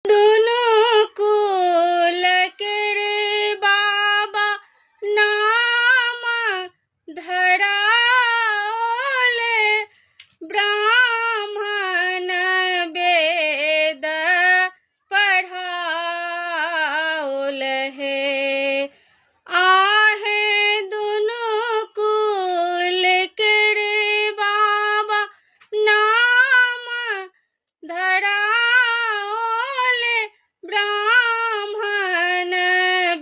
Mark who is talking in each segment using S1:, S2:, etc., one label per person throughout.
S1: दोनों कुल के रे बाबा नाम धराओले, ब्राह्मण वेद पढ़ाओले। आहे दोनों कुल के रे बाबा नाम धराओले, ब्राह्मण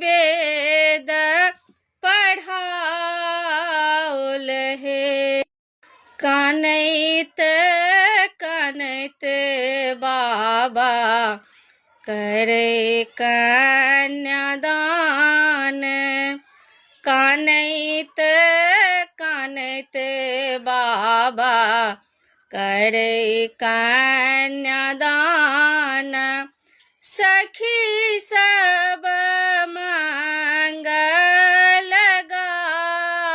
S1: वेद पढ़ाओले। कानैत कानैत बाबा करे कन्यादान, कानैत कानैत बाबा करे कन्यादान। सखी सब मंगल गावे,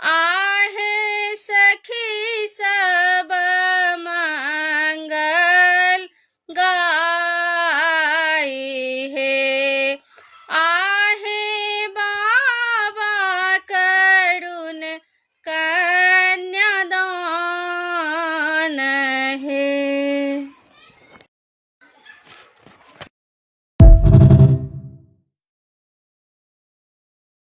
S1: आ